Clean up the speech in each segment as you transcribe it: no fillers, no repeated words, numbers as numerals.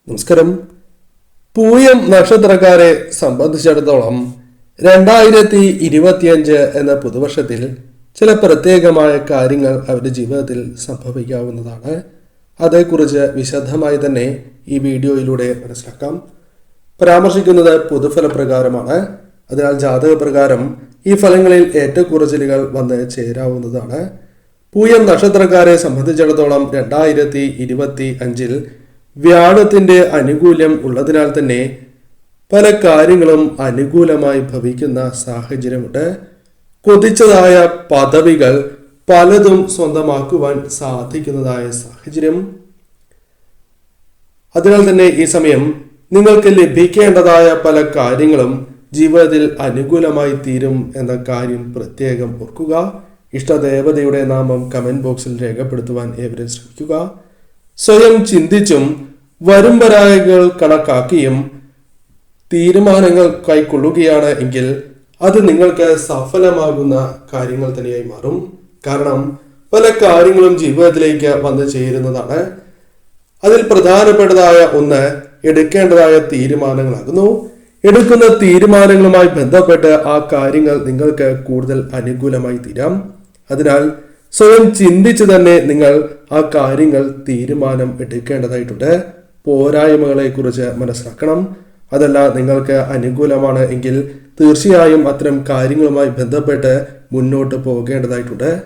നമസ്കാരം. പൂയം നക്ഷത്രക്കാരെ സംബന്ധിച്ചിടത്തോളം 2025 എന്ന പുതുവർഷത്തിൽ ചില പ്രത്യേകമായ കാര്യങ്ങൾ അവരുടെ ജീവിതത്തിൽ സംഭവിക്കാവുന്നതാണ്. അതേക്കുറിച്ച് വിശദമായി തന്നെ ഈ വീഡിയോയിലൂടെ മനസ്സിലാക്കാം. പരാമർശിക്കുന്നത് പൊതുഫലപ്രകാരമാണ്. അതിനാൽ ജാതകപ്രകാരം ഈ ഫലങ്ങളിൽ ഏറ്റക്കുറച്ചിലുകൾ വന്ന് ചേരാവുന്നതാണ്. പൂയം നക്ഷത്രക്കാരെ സംബന്ധിച്ചിടത്തോളം 2025 വ്യാഴത്തിന്റെ അനുകൂല്യം ഉള്ളതിനാൽ തന്നെ പല കാര്യങ്ങളും അനുകൂലമായി ഭവിക്കുന്ന സാഹചര്യമുണ്ട്. കൊതിച്ചതായ പദവികൾ പലതും സ്വന്തമാക്കുവാൻ സാധിക്കുന്നതായ സാഹചര്യം. അതിനാൽ തന്നെ ഈ സമയം നിങ്ങൾക്ക് ലഭിക്കേണ്ടതായ പല കാര്യങ്ങളും ജീവിതത്തിൽ അനുകൂലമായി തീരും എന്ന കാര്യം പ്രത്യേകം ഓർക്കുക. ഇഷ്ടദേവതയുടെ നാമം കമന്റ് ബോക്സിൽ രേഖപ്പെടുത്തുവാൻ ഏവരും ശ്രമിക്കുക. സ്വയം ചിന്തിച്ചും വരുംവരായകൾ കണക്കാക്കിയും തീരുമാനങ്ങൾ കൈക്കൊള്ളുകയാണ് എങ്കിൽ അത് നിങ്ങൾക്ക് സഫലമാകുന്ന കാര്യങ്ങൾ തന്നെയായി മാറും. കാരണം പല കാര്യങ്ങളും ജീവിതത്തിലേക്ക് വന്നു ചേരുന്നതാണ്. അതിൽ പ്രധാനപ്പെട്ടതായ ഒന്ന് എടുക്കേണ്ടതായ തീരുമാനങ്ങളാകുന്നു. എടുക്കുന്ന തീരുമാനങ്ങളുമായി ബന്ധപ്പെട്ട് ആ കാര്യങ്ങൾ നിങ്ങൾക്ക് കൂടുതൽ അനുകൂലമായി തീരാം. അതിനാൽ സ്വയം ചിന്തിച്ച് തന്നെ നിങ്ങൾ ആ കാര്യങ്ങൾ തീരുമാനം എടുക്കേണ്ടതായിട്ടുണ്ട്. പോരായ്മകളെ കുറിച്ച് മനസ്സിലാക്കണം. അതല്ല നിങ്ങൾക്ക് അനുകൂലമാണ് എങ്കിൽ തീർച്ചയായും അത്തരം കാര്യങ്ങളുമായി ബന്ധപ്പെട്ട് മുന്നോട്ട് പോകേണ്ടതായിട്ടുണ്ട്.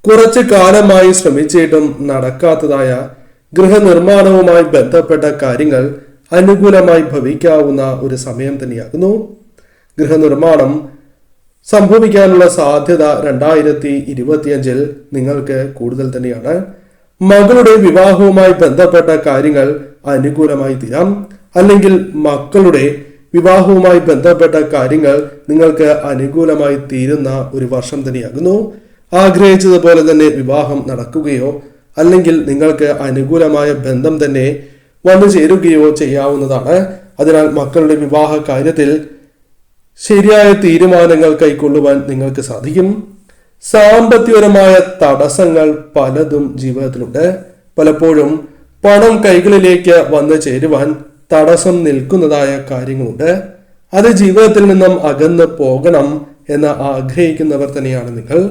കുറച്ചു കാലമായി ശ്രമിച്ചിട്ടും നടക്കാത്തതായ ഗൃഹനിർമ്മാണവുമായി ബന്ധപ്പെട്ട കാര്യങ്ങൾ അനുകൂലമായി ഭവിക്കാവുന്ന ഒരു സമയം തന്നെയാകുന്നു. ഗൃഹനിർമ്മാണം സംഭവിക്കാനുള്ള സാധ്യത 2025 നിങ്ങൾക്ക് കൂടുതൽ തന്നെയാണ്. മകളുടെ വിവാഹവുമായി ബന്ധപ്പെട്ട കാര്യങ്ങൾ അനുകൂലമായി തീരാം. അല്ലെങ്കിൽ മക്കളുടെ വിവാഹവുമായി ബന്ധപ്പെട്ട കാര്യങ്ങൾ നിങ്ങൾക്ക് അനുകൂലമായി തീരുന്ന ഒരു വർഷം തന്നെയാകുന്നു. ആഗ്രഹിച്ചതുപോലെ തന്നെ വിവാഹം നടക്കുകയോ അല്ലെങ്കിൽ നിങ്ങൾക്ക് അനുകൂലമായ ബന്ധം തന്നെ വന്നു ചേരുകയോ ചെയ്യാവുന്നതാണ്. അതിനാൽ മക്കളുടെ വിവാഹ കാര്യത്തിൽ ശരിയായ തീരുമാനങ്ങൾ കൈക്കൊള്ളുവാൻ നിങ്ങൾക്ക് സാധിക്കും. സാമ്പത്തികപരമായ തടസ്സങ്ങൾ പലതും ജീവിതത്തിലുണ്ട്. പലപ്പോഴും പണം കൈകളിലേക്ക് വന്നു ചേരുവാൻ തടസ്സം നിൽക്കുന്നതായ കാര്യങ്ങളുണ്ട്. അത് ജീവിതത്തിൽ നിന്നും അകന്ന് പോകണം എന്ന് ആഗ്രഹിക്കുന്നവർ തന്നെയാണ് നിങ്ങൾ.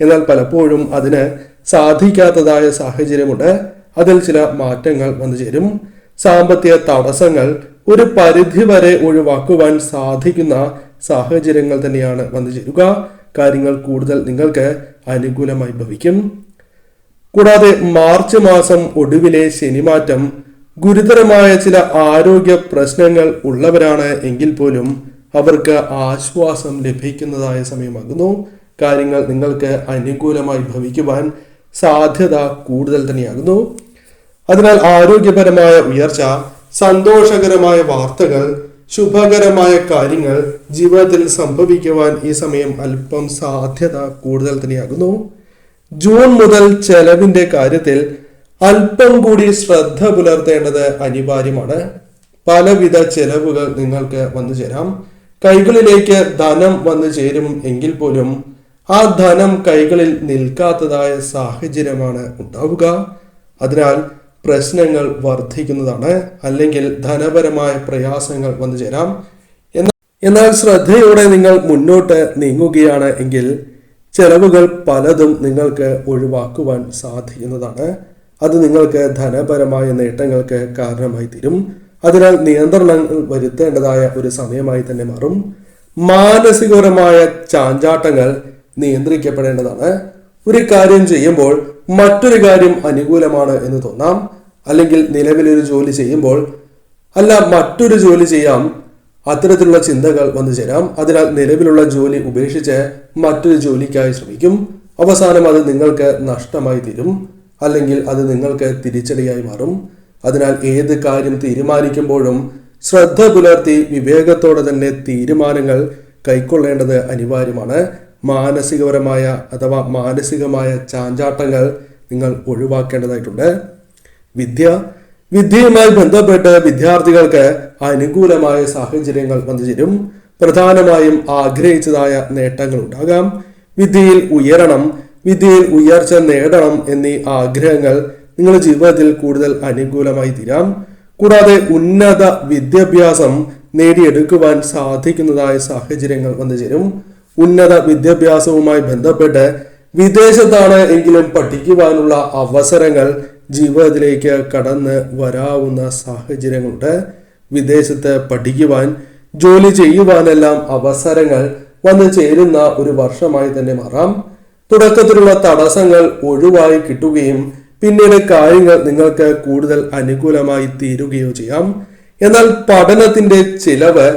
എന്നാൽ പലപ്പോഴും അതിന് സാധിക്കാത്തതായ സാഹചര്യമുണ്ട്. അതിൽ ചില മാറ്റങ്ങൾ വന്നു ചേരും. സാമ്പത്തിക തടസ്സങ്ങൾ ഒരു പരിധി വരെ ഒഴിവാക്കുവാൻ സാധിക്കുന്ന സാഹചര്യങ്ങൾ തന്നെയാണ് വന്നു ചേരുക. കാര്യങ്ങൾ കൂടുതൽ നിങ്ങൾക്ക് അനുകൂലമായി ഭവിക്കും. കൂടാതെ മാർച്ച് മാസം ഒടുവിലെ ശനിമാറ്റം ഗുരുതരമായ ചില ആരോഗ്യ പ്രശ്നങ്ങൾ ഉള്ളവരാണ് എങ്കിൽ പോലും അവർക്ക് ആശ്വാസം ലഭിക്കുന്നതായ സമയമാകുന്നു. കാര്യങ്ങൾ നിങ്ങൾക്ക് അനുകൂലമായി ഭവിക്കുവാൻ സാധ്യത കൂടുതൽ തന്നെയാകുന്നു. അതിനാൽ ആരോഗ്യപരമായ ഉയർച്ച, സന്തോഷകരമായ വാർത്തകൾ, ശുഭകരമായ കാര്യങ്ങൾ ജീവിതത്തിൽ സംഭവിക്കുവാൻ ഈ സമയം അല്പം സാധ്യത കൂടുതൽ തന്നെയാകുന്നു. ജൂൺ മുതൽ ചെലവിന്റെ കാര്യത്തിൽ അല്പം കൂടി ശ്രദ്ധ പുലർത്തേണ്ടത് അനിവാര്യമാണ്. പലവിധ ചെലവുകൾ നിങ്ങൾക്ക് വന്നു ചേരാം. കൈകളിലേക്ക് ധനം വന്നു ചേരും എങ്കിൽ പോലും ആ ധനം കൈകളിൽ നിൽക്കാത്തതായ സാഹചര്യമാണ് ഉണ്ടാവുക. അതിനാൽ പ്രശ്നങ്ങൾ വർദ്ധിക്കുന്നതാണ്. അല്ലെങ്കിൽ ധനപരമായ പ്രയാസങ്ങൾ വന്നു ചേരാം. എന്നാൽ ശ്രദ്ധയോടെ നിങ്ങൾ മുന്നോട്ട് നീങ്ങുകയാണ് എങ്കിൽ ചെലവുകൾ പലതും നിങ്ങൾക്ക് ഒഴിവാക്കുവാൻ സാധിക്കുന്നതാണ്. അത് നിങ്ങൾക്ക് ധനപരമായ നേട്ടങ്ങൾക്ക് കാരണമായി തീരും. അതിനാൽ നിയന്ത്രണങ്ങൾ വരുത്തേണ്ടതായ ഒരു സമയമായി തന്നെ മാറും. മാനസികപരമായ ചാഞ്ചാട്ടങ്ങൾ നിയന്ത്രിക്കപ്പെടേണ്ടതാണ്. ഒരു കാര്യം ചെയ്യുമ്പോൾ മറ്റൊരു കാര്യം അനുകൂലമാണ് എന്ന് തോന്നാം. അല്ലെങ്കിൽ നിലവിലൊരു ജോലി ചെയ്യുമ്പോൾ മറ്റൊരു ജോലി ചെയ്യാം, അത്തരത്തിലുള്ള ചിന്തകൾ വന്നു ചേരാം. അതിനാൽ നിലവിലുള്ള ജോലി ഉപേക്ഷിച്ച് മറ്റൊരു ജോലിക്കായി ശ്രമിക്കും. അവസാനം അത് നിങ്ങൾക്ക് നഷ്ടമായി തീരും. അല്ലെങ്കിൽ അത് നിങ്ങൾക്ക് തിരിച്ചടിയായി മാറും. അതിനാൽ ഏത് കാര്യം തീരുമാനിക്കുമ്പോഴും ശ്രദ്ധ പുലർത്തി വിവേകത്തോടെ തന്നെ തീരുമാനങ്ങൾ കൈക്കൊള്ളേണ്ടത് അനിവാര്യമാണ്. മാനസികപരമായ അഥവാ മാനസികമായ ചാഞ്ചാട്ടങ്ങൾ നിങ്ങൾ ഒഴിവാക്കേണ്ടതായിട്ടുണ്ട്. വിദ്യയുമായി ബന്ധപ്പെട്ട് വിദ്യാർത്ഥികൾക്ക് അനുകൂലമായ സാഹചര്യങ്ങൾ വന്നു ചേരും. പ്രധാനമായും ആഗ്രഹിച്ചതായ നേട്ടങ്ങൾ ഉണ്ടാകാം. വിദ്യയിൽ ഉയരണം, വിദ്യയിൽ ഉയർച്ച നേടണം എന്നീ ആഗ്രഹങ്ങൾ നിങ്ങളുടെ ജീവിതത്തിൽ കൂടുതൽ അനുകൂലമായി തീരാം. കൂടാതെ ഉന്നത വിദ്യാഭ്യാസം നേടിയെടുക്കുവാൻ സാധിക്കുന്നതായ സാഹചര്യങ്ങൾ വന്നു ചേരും. ഉന്നത വിദ്യാഭ്യാസവുമായി ബന്ധപ്പെട്ട് വിദേശത്താണ് എങ്കിലും പഠിക്കുവാനുള്ള അവസരങ്ങൾ ജീവിതത്തിലേക്ക് കടന്ന് വരാവുന്ന സാഹചര്യങ്ങളുണ്ട്. വിദേശത്ത് പഠിക്കുവാൻ, ജോലി ചെയ്യുവാനെല്ലാം അവസരങ്ങൾ വന്നു ചേരുന്ന ഒരു വർഷമായി തന്നെ മാറാം. തുടക്കത്തിലുള്ള തടസ്സങ്ങൾ ഒഴിവായി കിട്ടുകയും പിന്നീട് കാര്യങ്ങൾ നിങ്ങൾക്ക് കൂടുതൽ അനുകൂലമായി തീരുകയോ ചെയ്യാം. എന്നാൽ പഠനത്തിന്റെ ചിലവ്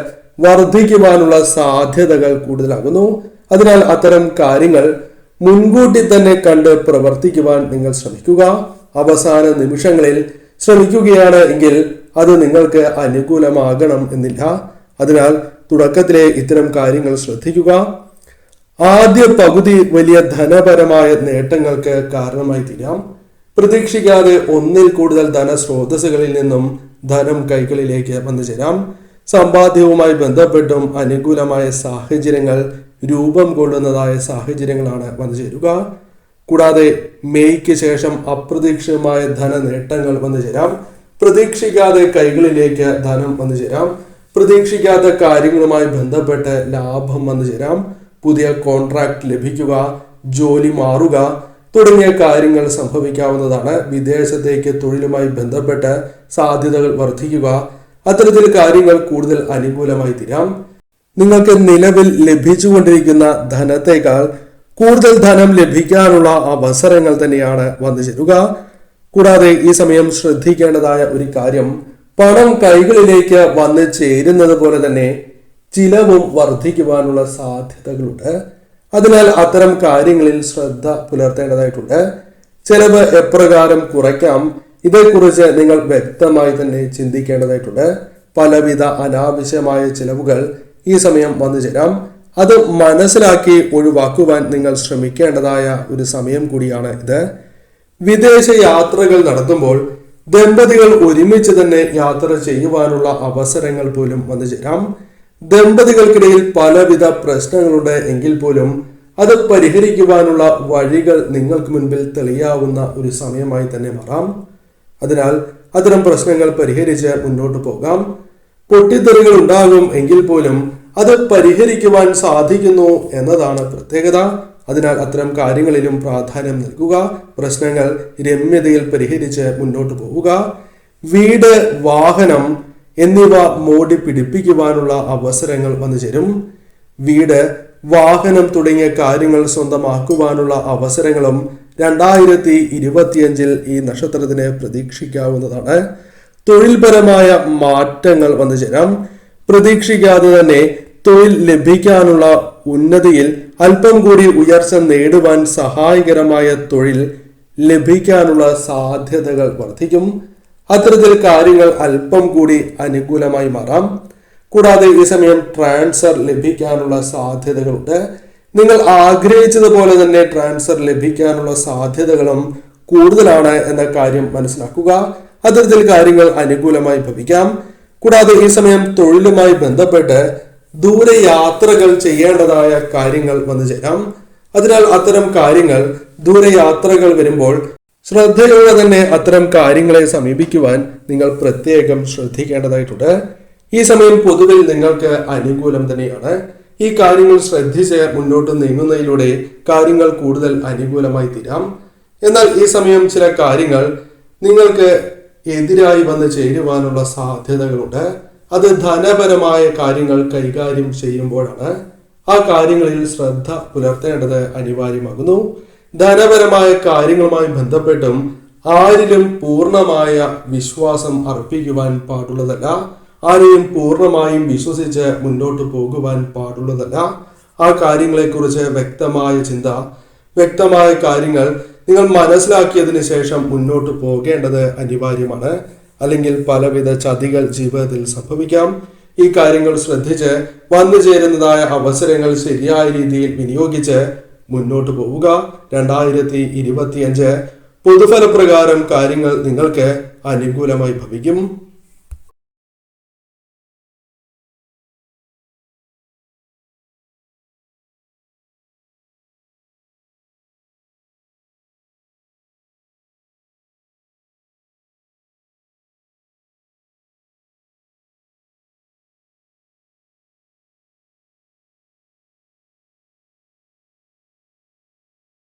വർദ്ധിക്കുവാനുള്ള സാധ്യതകൾ കൂടുതലാകുന്നു. അതിനാൽ അത്തരം കാര്യങ്ങൾ മുൻകൂട്ടി തന്നെ കണ്ട് പ്രവർത്തിക്കുവാൻ നിങ്ങൾ ശ്രമിക്കുക. അവസാന നിമിഷങ്ങളിൽ ശ്രമിക്കുകയാണ് എങ്കിൽ അത് നിങ്ങൾക്ക് അനുകൂലമാകണം എന്നില്ല. അതിനാൽ തുടക്കത്തിലെ ഇത്തരം കാര്യങ്ങൾ ശ്രദ്ധിക്കുക. ആദ്യ പകുതി വലിയ ധനപരമായ നേട്ടങ്ങൾക്ക് കാരണമായി തീരാം. പ്രതീക്ഷിക്കാതെ ഒന്നിൽ കൂടുതൽ ധനസ്രോതസ്സുകളിൽ നിന്നും ധനം കൈകളിലേക്ക് വന്നു ചേരാം. സമ്പാദ്യവുമായി ബന്ധപ്പെട്ടും അനുകൂലമായ സാഹചര്യങ്ങൾ രൂപം കൊള്ളുന്നതായ സാഹചര്യങ്ങളാണ് വന്നു ചേരുക. കൂടാതെ മെയ്ക്ക് ശേഷം അപ്രതീക്ഷിതമായ ധന നേട്ടങ്ങൾ വന്നു ചേരാം. പ്രതീക്ഷിക്കാതെ കൈകളിലേക്ക് ധനം വന്നു ചേരാം. പ്രതീക്ഷിക്കാത്ത കാര്യങ്ങളുമായി ബന്ധപ്പെട്ട് ലാഭം വന്നു ചേരാം. പുതിയ കോൺട്രാക്ട് ലഭിക്കുക, ജോലി മാറുക തുടങ്ങിയ കാര്യങ്ങൾ സംഭവിക്കാവുന്നതാണ്. വിദേശത്തേക്ക് തൊഴിലുമായി ബന്ധപ്പെട്ട് സാധ്യതകൾ വർദ്ധിക്കുക, അത്തരത്തിൽ കാര്യങ്ങൾ കൂടുതൽ അനുകൂലമായി തീരാം. നിങ്ങൾക്ക് നിലവിൽ ലഭിച്ചുകൊണ്ടിരിക്കുന്ന ധനത്തേക്കാൾ കൂടുതൽ ധനം ലഭിക്കാനുള്ള അവസരങ്ങൾ തന്നെയാണ് വന്നു ചേരുക. കൂടാതെ ഈ സമയം ശ്രദ്ധിക്കേണ്ടതായ ഒരു കാര്യം, പണം കൈകളിലേക്ക് വന്ന് ചേരുന്നത് പോലെ തന്നെ ചിലവും വർദ്ധിക്കുവാനുള്ള സാധ്യതകളുണ്ട്. അതിനാൽ അത്തരം കാര്യങ്ങളിൽ ശ്രദ്ധ പുലർത്തേണ്ടതായിട്ടുണ്ട്. ചെലവ് എപ്രകാരം കുറയ്ക്കാം, ഇതേക്കുറിച്ച് നിങ്ങൾ വ്യക്തമായി തന്നെ ചിന്തിക്കേണ്ടതായിട്ടുണ്ട്. പലവിധ അനാവശ്യമായ ചിലവുകൾ ഈ സമയം വന്നു ചേരാം. അത് മനസ്സിലാക്കി ഒഴിവാക്കുവാൻ നിങ്ങൾ ശ്രമിക്കേണ്ടതായ ഒരു സമയം കൂടിയാണ് ഇത്. വിദേശ യാത്രകൾ നടത്തുമ്പോൾ ദമ്പതികൾ ഒരുമിച്ച് തന്നെ യാത്ര ചെയ്യുവാനുള്ള അവസരങ്ങൾ പോലും വന്നു ചേരാം. ദമ്പതികൾക്കിടയിൽ പലവിധ പ്രശ്നങ്ങളുണ്ട് എങ്കിൽ പോലും അത് പരിഹരിക്കുവാനുള്ള വഴികൾ നിങ്ങൾക്ക് മുൻപിൽ തെളിയാവുന്ന ഒരു സമയമായി തന്നെ മാറാം. അതിനാൽ അത്തരം പ്രശ്നങ്ങൾ പരിഹരിച്ച് മുന്നോട്ട് പോകാം. പൊട്ടിത്തെറികൾ ഉണ്ടാകും എങ്കിൽ പോലും അത് പരിഹരിക്കുവാൻ സാധിക്കുന്നു എന്നതാണ് പ്രത്യേകത. അതിനാൽ അത്തരം കാര്യങ്ങളിലും പ്രാധാന്യം നൽകുക. പ്രശ്നങ്ങൾ രമ്യതയിൽ പരിഹരിച്ച് മുന്നോട്ട് പോവുക. വീട്, വാഹനം എന്നിവ മോടി പിടിപ്പിക്കുവാനുള്ള അവസരങ്ങൾ വന്നു ചേരും. വീട്, വാഹനം തുടങ്ങിയ കാര്യങ്ങൾ സ്വന്തമാക്കുവാനുള്ള അവസരങ്ങളും 2025 ഈ നക്ഷത്രത്തിന് പ്രതീക്ഷിക്കാവുന്നതാണ്. തൊഴിൽപരമായ മാറ്റങ്ങൾ വന്നു ചേരാം. പ്രതീക്ഷിക്കാതെ തന്നെ തൊഴിൽ ലഭിക്കാനുള്ള ഉന്നതിയിൽ അല്പം കൂടി ഉയർച്ച നേടുവാൻ സഹായകരമായ തൊഴിൽ ലഭിക്കാനുള്ള സാധ്യതകൾ വർദ്ധിക്കും. അത്തരത്തിൽ കാര്യങ്ങൾ അല്പം കൂടി അനുകൂലമായി മാറാം. കൂടാതെ ഈ സമയം ട്രാൻസ്ഫർ ലഭിക്കാനുള്ള സാധ്യതകളുണ്ട്. നിങ്ങൾ ആഗ്രഹിച്ചതുപോലെ തന്നെ ട്രാൻസ്ഫർ ലഭിക്കാനുള്ള സാധ്യതകളും കൂടുതലാണ് എന്ന കാര്യം മനസ്സിലാക്കുക. അത്തരത്തിൽ കാര്യങ്ങൾ അനുകൂലമായി ഭവിക്കാം. കൂടാതെ ഈ സമയം തൊഴിലുമായി ബന്ധപ്പെട്ട് ദൂരയാത്രകൾ ചെയ്യേണ്ടതായ കാര്യങ്ങൾ വന്നു ചേരാം. അതിനാൽ അത്തരം കാര്യങ്ങൾ, ദൂരയാത്രകൾ വരുമ്പോൾ ശ്രദ്ധയോടെ തന്നെ അത്തരം കാര്യങ്ങളെ സമീപിക്കുവാൻ നിങ്ങൾ പ്രത്യേകം ശ്രദ്ധിക്കേണ്ടതായിട്ടുണ്ട്. ഈ സമയം പൊതുവിൽ നിങ്ങൾക്ക് അനുകൂലം തന്നെയാണ്. ഈ കാര്യങ്ങൾ ശ്രദ്ധിച്ച് മുന്നോട്ട് നീങ്ങുന്നതിലൂടെ കാര്യങ്ങൾ കൂടുതൽ അനുകൂലമായി തീരാം. എന്നാൽ ഈ സമയം ചില കാര്യങ്ങൾ നിങ്ങൾക്ക് എതിരായി വന്ന് ചേരുവാനുള്ള സാധ്യതകളുണ്ട്. അത് ധനപരമായ കാര്യങ്ങൾ കൈകാര്യം ചെയ്യുമ്പോഴാണ്. ആ കാര്യങ്ങളിൽ ശ്രദ്ധ പുലർത്തേണ്ടത് അനിവാര്യമാകുന്നു. ധനപരമായ കാര്യങ്ങളുമായി ബന്ധപ്പെട്ടും ആരിലും പൂർണ്ണമായ വിശ്വാസം അർപ്പിക്കുവാൻ പാടുള്ളതല്ല. ആരെയും പൂർണ്ണമായും വിശ്വസിച്ച് മുന്നോട്ട് പോകുവാൻ പാടുള്ളതല്ല. ആ കാര്യങ്ങളെക്കുറിച്ച് വ്യക്തമായ ചിന്ത, വ്യക്തമായ കാര്യങ്ങൾ നിങ്ങൾ മനസ്സിലാക്കിയതിന് ശേഷം മുന്നോട്ട് പോകേണ്ടത് അനിവാര്യമാണ്. അല്ലെങ്കിൽ പലവിധ ചതികൾ ജീവിതത്തിൽ സംഭവിക്കാം. ഈ കാര്യങ്ങൾ ശ്രദ്ധിച്ച് വന്നു ചേരുന്നതായ അവസരങ്ങൾ ശരിയായ രീതിയിൽ വിനിയോഗിച്ച് മുന്നോട്ട് പോവുക. 2025 പൊതുഫലപ്രകാരം കാര്യങ്ങൾ നിങ്ങൾക്ക് അനുകൂലമായി ഭവിക്കും.